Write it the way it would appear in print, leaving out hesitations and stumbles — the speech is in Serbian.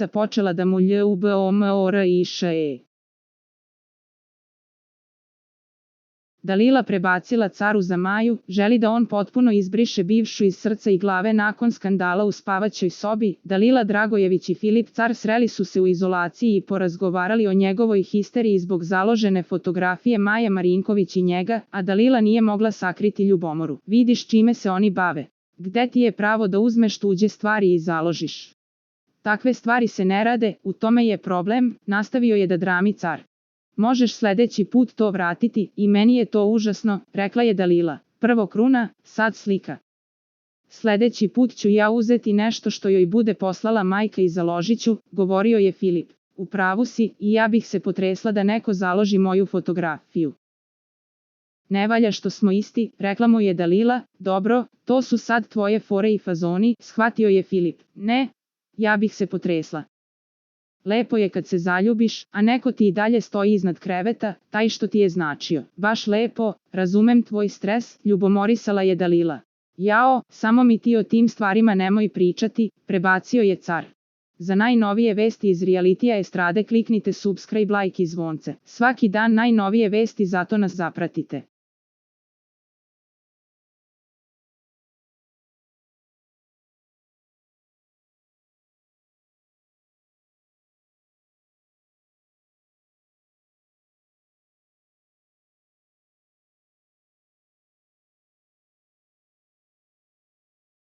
počela da mu ljubomoriše. Dalila prebacila caru za Maju, želi da on potpuno izbriše bivšu iz srca i glave nakon skandala u spavaćoj sobi. Dalila Dragojević i Filip Car sreli su se u izolaciji i porazgovarali o njegovoj histeriji zbog založene fotografije Maje Marinković i njega, a Dalila nije mogla sakriti ljubomoru. Vidiš čime se oni bave. Gde ti je pravo da uzmeš tuđe stvari i založiš? Takve stvari se ne rade, u tome je problem, nastavio je da drami car. Možeš sledeći put to vratiti, i meni je to užasno, rekla je Dalila. Prvo kruna, sad slika. Sledeći put ću ja uzeti nešto što joj bude poslala majka i založit ću, govorio je Filip. U pravu si, i ja bih se potresla da neko založi moju fotografiju. Ne valja što smo isti, rekla mu je Dalila. Dobro, to su sad tvoje fore i fazoni, shvatio je Filip. Ne, ja bih se potresla. Lepo je kad se zaljubiš, a neko ti i dalje stoji iznad kreveta, taj što ti je značio. Baš lepo, razumem tvoj stres, ljubomorisala je Dalila. Jao, samo mi ti o tim stvarima nemoj pričati, prebacio je car. Za najnovije vesti iz realitija estrade kliknite subscribe, like i zvonce. Svaki dan najnovije vesti, zato nas zapratite.